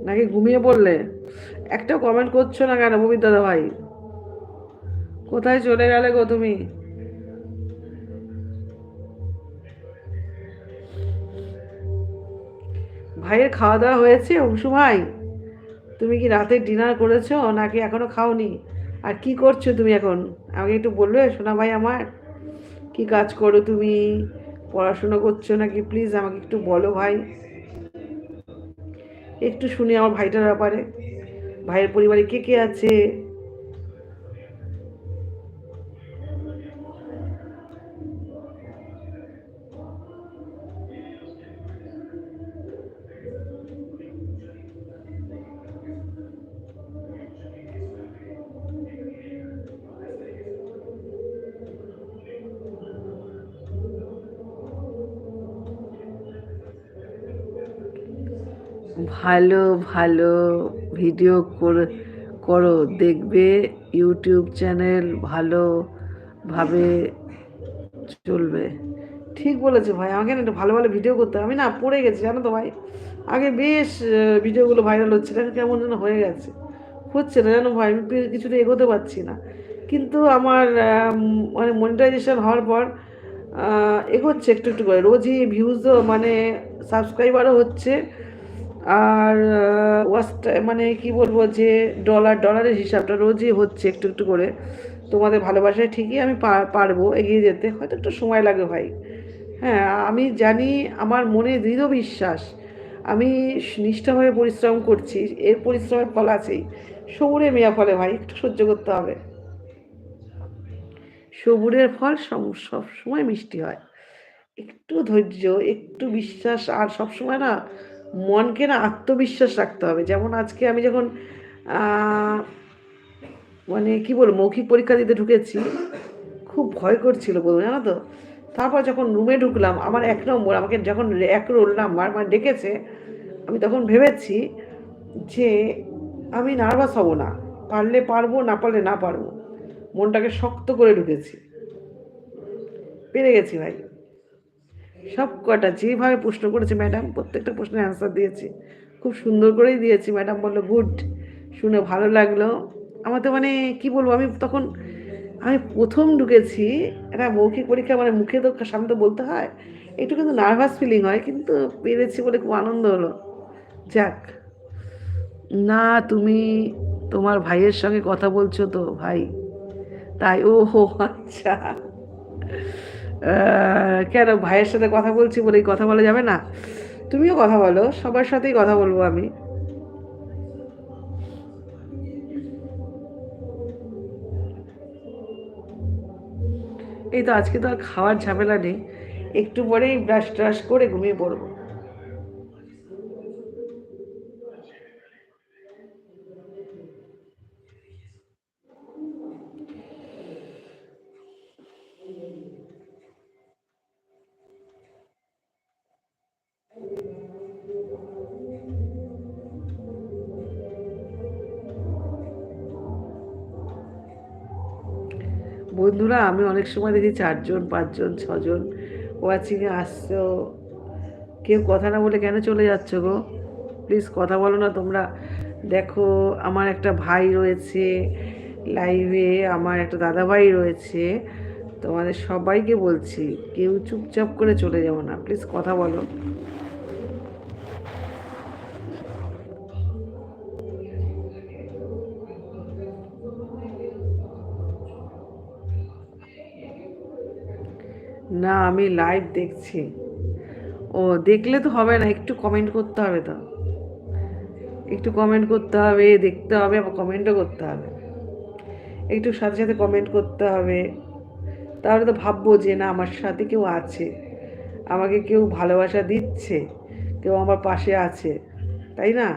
নাকি ঘুমিয়ে পড়লে? একটা কমেন্ট করছো না কেন ববির দাদা ভাই? কোথায় চলে গেলে গো তুমি? ভাইয়ের খাওয়া দাওয়া হয়েছে অংশু ভাই? তুমি কি রাতে ডিনার করেছো নাকি এখনো খাওনি? আর কি করছো তুমি এখন? আমাকে একটু বলবে সোনা ভাই আমার? কি কাজ করো তুমি? পড়াশোনা করছো নাকি? প্লিজ আমাকে একটু বলো ভাই, একটু শুনি আমার ভাইটার ব্যাপারে। ভাইয়ের পরিবারে কে কে আছে? ভালো ভালো ভিডিও করো, দেখবে ইউটিউব চ্যানেল ভালোভাবে চলবে। ঠিক বলেছে ভাই, আমাকে না একটু ভালো ভালো ভিডিও করতে হবে। আমি না পড়ে গেছি জানো তো ভাই। আগে বেশ ভিডিওগুলো ভাইরাল হচ্ছিল, এখন কেমন যেন হয়ে গেছে, হচ্ছে না জানো ভাই। আমি কিছুতে এগোতে পারছি না। কিন্তু আমার মানে মনিটাইজেশন হওয়ার পর এগোচ্ছে একটু একটু করে। রোজই ভিউজও মানে সাবস্ক্রাইবারও হচ্ছে। আর ওয়াচ মানে কি বলবো যে ডলারের হিসাবটা রোজই হচ্ছে একটু একটু করে। তোমাদের ভালোবাসায় ঠিকই আমি পারবো এগিয়ে যেতে, হয়তো একটু সময় লাগে ভাই। হ্যাঁ, আমি জানি, আমার মনে দৃঢ় বিশ্বাস। আমি নিষ্ঠাভাবে পরিশ্রম করছি, এর পরিশ্রমের ফল আছেই। সবুরে মেয়া ফলে ভাই, একটু সহ্য করতে হবে। সবুরের ফল সব সময় মিষ্টি হয়। একটু ধৈর্য, একটু বিশ্বাস, আর সব সময় না মনকে না আত্মবিশ্বাস রাখতে হবে। যেমন আজকে আমি যখন আহ, মানে কি বলবো মৌখিক পরীক্ষা দিতে ঢুকেছি, খুব ভয় করছিল বলবো জানো তো। তারপর যখন রুমে ঢুকলাম, আমার 1 নম্বর, আমাকে যখন 1 রোল নাম্বার মানে ডেকেছে, আমি তখন ভেবেছি যে আমি নার্ভাস হব না, পারলে পারবো, না পারলে না পারবো। মনটাকে শক্ত করে ঢুকেছি, পেরে গেছি ভাই। সব কটা যেভাবে প্রশ্ন করেছে ম্যাডাম, প্রত্যেকটা প্রশ্নের অ্যান্সার দিয়েছি, খুব সুন্দর করেই দিয়েছি। ম্যাডাম বললো গুড, শুনে ভালো লাগলো। আমার তো মানে কি বলবো, আমি তখন আমি প্রথম ঢুকেছি একটা মৌখিক পরীক্ষা, মানে মুখে তো সামনে তো বলতে হয়, একটু কিন্তু নার্ভাস ফিলিং হয়, কিন্তু পেরেছি বলে খুব আনন্দ হলো। যাক। না, তুমি তোমার ভাইয়ের সঙ্গে কথা বলছো তো ভাই? তাই, ও হো আচ্ছা। কেন ভাইয়ের সাথে কথা বলছি বলেই কথা বলা যাবে না? তুমিও কথা বলো, সবার সাথেই কথা বলবো আমি। এই তো আজকে তো আর খাওয়ার ঝামেলা নেই, একটু পরেই ব্রাশ ট্রাশ করে ঘুমিয়ে পড়বো। বন্ধুরা আমি অনেক সময় দেখি 4 জন 5 জন 6 জন ওয়াচিংয়ে আসছো, কেউ কথা না বলে কেন চলে যাচ্ছ গো? প্লিজ কথা বলো না তোমরা। দেখো, আমার একটা ভাই রয়েছে লাইভে, আমার একটা দাদা ভাই রয়েছে, তোমাদের সবাইকে বলছি, কেউ চুপচাপ করে চলে যাবো না, প্লিজ কথা বলো। না, আমি লাইভ দেখছি। ও, দেখলে তো হবে না, একটু কমেন্ট করতে হবে তো। একটু কমেন্ট করতে হবে, দেখতে হবে, আবার কমেন্টও করতে হবে। একটু সাথে সাথে কমেন্ট করতে হবে, তাহলে তো ভাববো যে না আমার সাথে কেউ আছে, আমাকে কেউ ভালোবাসা দিচ্ছে, কেউ আমার পাশে আছে, তাই না?